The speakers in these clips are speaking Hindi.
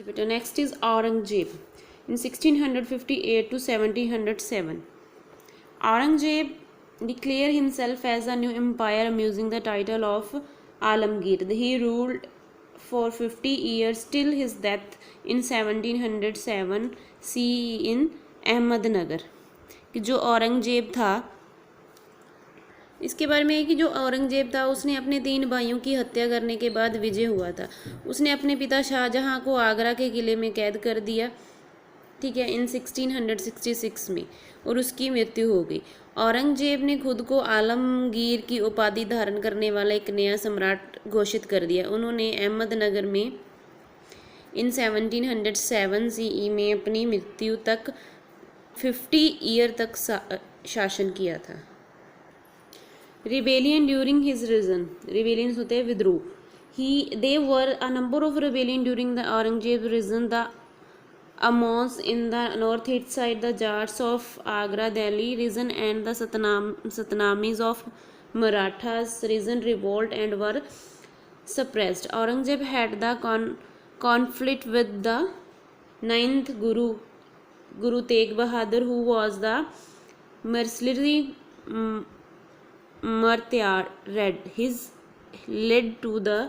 जी बेटा, next is Aurangzeb in 1658 to 1707. Aurangzeb declared himself as a new empire, using the title of Alamgir. He ruled for 50 years till his death in 1707 CE in Ahmednagar. कि जो औरंगजेब था, इसके बारे में है कि जो औरंगजेब था उसने अपने 3 भाइयों की हत्या करने के बाद विजय हुआ था. उसने अपने पिता शाहजहां को आगरा के किले में कैद कर दिया, ठीक है, इन 1666 में, और उसकी मृत्यु हो गई. औरंगजेब ने खुद को आलमगीर की उपाधि धारण करने वाला एक नया सम्राट घोषित कर दिया. उन्होंने अहमदनगर में इन 1707 CE में अपनी मृत्यु तक 50 ईयर तक शासन किया था. Rebellion during his reign. Rebellions होते हैं विद्रोह. They were a number of rebellion during the Aurangzeb region, the Amons in the northeast side, the Jats of Agra Delhi region, and the Satnamis of Marathas region revolt and were suppressed. Aurangzeb had the conflict with the 9th Guru Tegh Bahadur, who was the mercenary Martyred. His led to the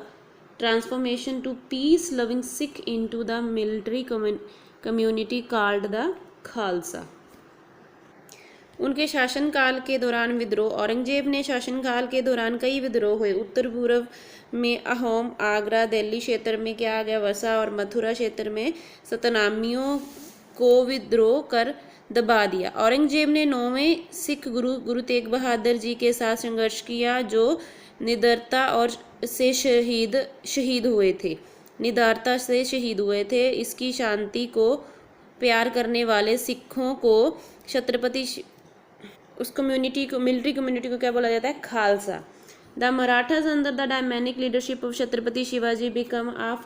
transformation to peace-loving Sikh into the military community called the Khalsa. उनके शासनकाल के दौरान विद्रोह. औरंगजेब ने शासनकाल के दौरान कई विद्रोह हुए. उत्तर पूर्व में अहोम, आगरा, दिल्ली क्षेत्र में क्या आ गया, वसा, और मथुरा क्षेत्र में सतनामियों को विद्रोह कर दबा दिया. औरंगजेब ने 9वें सिख गुरु तेग बहादुर जी के साथ संघर्ष किया, जो निडरता और से शहीद हुए थे. निडरता से शहीद हुए थे. इसकी शांति को प्यार करने वाले सिखों को छत्रपति, उस कम्युनिटी को, मिलिट्री कम्युनिटी को क्या बोला जाता है, Khalsa. The Marathas under the dynamic leadership of Chhatrapati Shivaji become a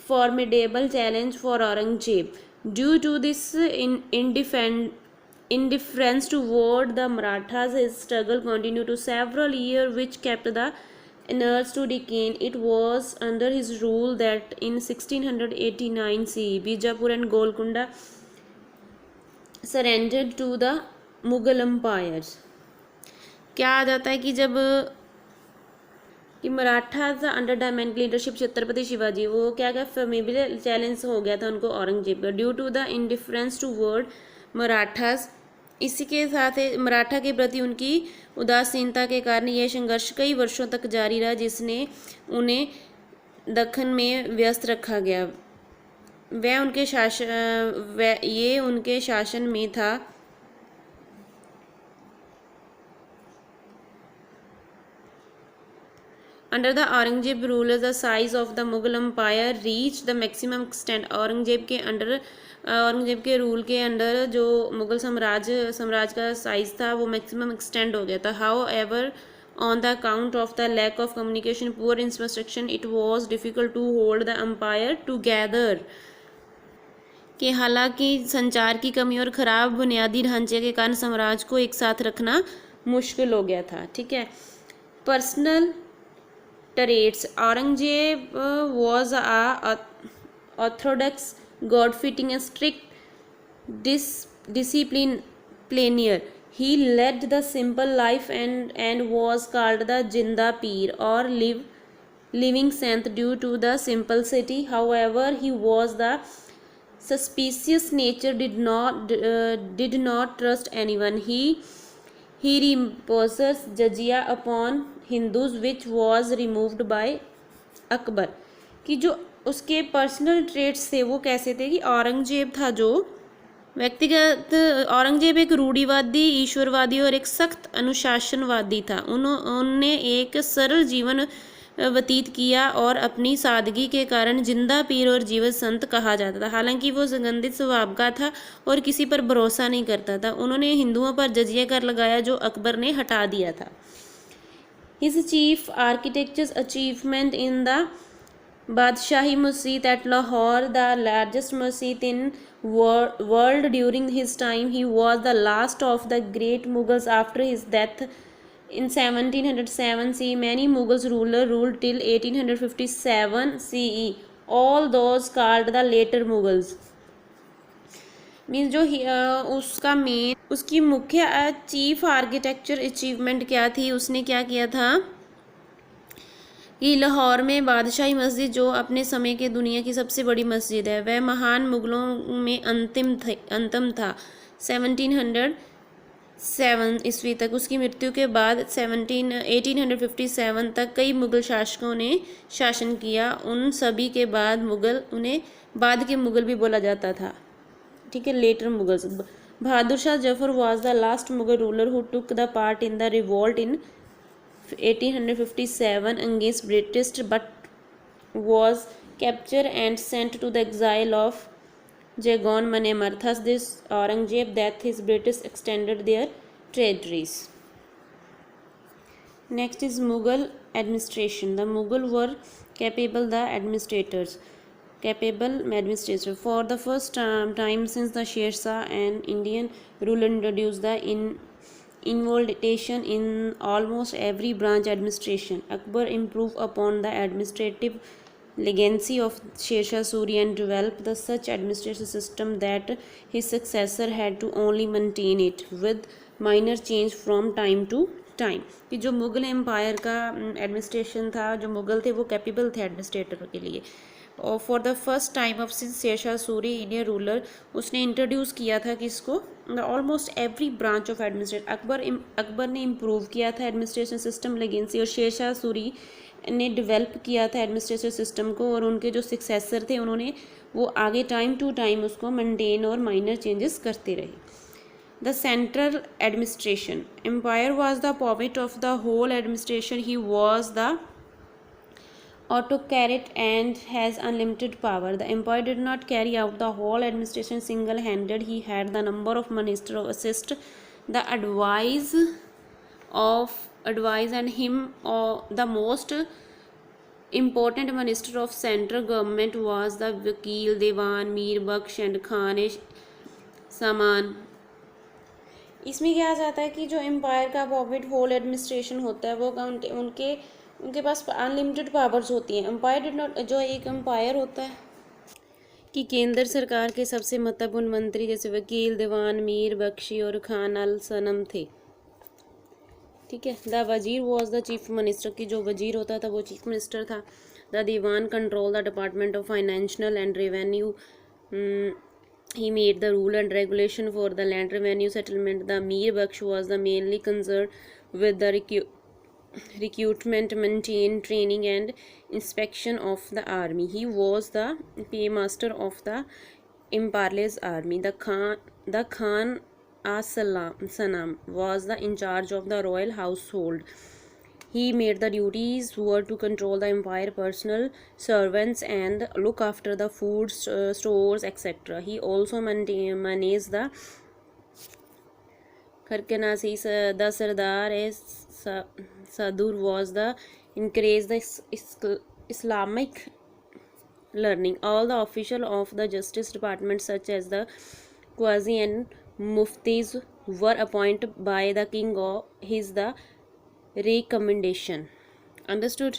formidable challenge for Aurangzeb. Due to this indifference toward the Marathas, his struggle continued to several years, which kept the innerst to decline. It was under his rule that in 1689 CE, Bijapur and Golconda surrendered to the Mughal empires. क्या आ जाता है कि जब कि Marathas under diamond leadership Chhatrapati Shivaji, वो क्या क्या फॉर्मिडेबल चैलेंज हो गया था उनको औरंगजेब का, due to the indifference towards Marathas. इसी के साथ मराठा के प्रति उनकी उदासीनता के कारण यह संघर्ष कई वर्षों तक जारी रहा, जिसने उन्हें दक्कन में व्यस्त रखा गया. ये उनके शासन में था. Under the Aurangzeb rule, the size of the Mughal Empire reached the maximum extent. Aurangzeb के रूल के अंडर जो मुगल साम्राज्य का साइज था वो मैक्सिमम एक्सटेंड हो गया था. However, on the account of the lack of communication, poor infrastructure, it was difficult to hold the empire together. कि हालांकि संचार की कमी और ख़राब बुनियादी ढांचे के कारण साम्राज्य को एक साथ रखना मुश्किल हो गया था. ठीक है. Personal traits. Aurangzeb was a orthodox, God-fearing, and strict disciplinarian. He led the simple life and was called the Jinda Peer, or living saint, due to the simplicity. However, he was the suspicious nature, did not trust anyone. He imposed jizya upon Hindus, which was removed by Akbar. कि जो उसके पर्सनल ट्रेट्स थे वो कैसे थे कि औरंगजेब था जो व्यक्तिगत, औरंगजेब एक रूढ़िवादी, ईश्वरवादी और एक सख्त अनुशासनवादी था. उन्होंने एक सरल जीवन व्यतीत किया और अपनी सादगी के कारण जिंदा पीर और जीवित संत कहा जाता था. हालांकि वो सुगंधित स्वभाव का था और किसी पर भरोसा नहीं करता था. उन्होंने हिंदुओं पर जजिया कर लगाया जो अकबर ने हटा दिया था. His chief architectural achievement in the Badshahi Masjid at Lahore, the largest masjid in world during his time. He was the last of the great Mughals. After his death in 1707 CE, many Mughals rulers ruled till 1857 CE. all those called the later Mughals. Means जो उसका मेन उसकी मुख्य चीफ आर्किटेक्चर अचीवमेंट क्या थी, उसने क्या किया था कि लाहौर में बादशाही मस्जिद जो अपने समय के दुनिया की सबसे बड़ी मस्जिद है, वह महान मुग़लों में अंतिम था 1707 ईस्वी तक। उसकी मृत्यु के बाद 1857 तक कई मुग़ल शासकों ने शासन किया। उन सभी के बाद मुग़ल, उन्हें बाद के मुग़ल भी बोला जाता था, ठीक है, later Mughals. Bahadur Shah Zafar was the last Mughal ruler who took the part in the revolt in 1857 against British but was capture and sent to the exile of Rangoon Myanmar. Thus this Aurangzeb that his British extended their territories. Next is Mughal administration. The Mughal were capable the administrators capable administrator. For the first time since the Sher Shah, an Indian ruler introduced the involtation in almost every branch administration. Akbar improved upon the administrative legacy of Sher Shah Suri and developed the such administrative system that his successor had to only maintain it with minor change from time to time. कि जो मुग़ल एम्पायर का एडमिनिस्ट्रेशन था, जो मुग़ल थे वो कैपेबल थे एडमिनिस्ट्रेटर के लिए। और for the first time of since Sher Shah Suri Indian ruler, उसने इंट्रोड्यूस किया था किसको, almost every branch of administration. Akbar ने इम्प्रूव किया था एडमिनिस्ट्रेशन सिस्टम लेगेंसी, और शेर शाह सूरी ने डेवलप किया था एडमिनिस्ट्रेशन सिस्टम को, और उनके जो सक्सेसर थे उन्होंने वो आगे टाइम टू टाइम उसको मेंटेन और माइनर चेंजेस करते रहे। The central administration. Empire was the pivot of the whole administration. He was the autocrat and has unlimited power. The empire did not carry out the whole administration single-handed. He had the number of ministers of assist, the advice and him, or the most important minister of central government was the Vakil, Dewan, Mir Baksh and Khan-e-Saman. इसमें क्या आ जाता है कि जो एम्पायर का पॉकेट होल एडमिनिस्ट्रेशन होता है वो उनके पास अनलिमिटेड पावर्स होती हैं। एम्पायर डिड नॉट, जो एक एम्पायर होता है कि केंद्र सरकार के सबसे महत्वपूर्ण मंत्री जैसे वकील, दीवान, मीर बख्शी और खान अल सनम थे, ठीक है। द वजीर वॉज द चीफ मिनिस्टर, की जो वजीर होता था वो चीफ मिनिस्टर था। The Diwan control the department of financial and revenue, he made the rule and regulation for the land revenue settlement. The Mir Baksh was the mainly concerned with the recruitment, maintain, training and inspection of the army. He was the paymaster of the Imperial's army. The Khan Sanam was the in charge of the royal household. He made the duties were to control the empire personal servants and look after the food stores etc. He also managed the Kharkanasi. The Sardar Sadur was the encourage the Islamic learning. All the officials of the justice department such as the Qazi and Muftis were appointed by the king or his the recommendation. Understood?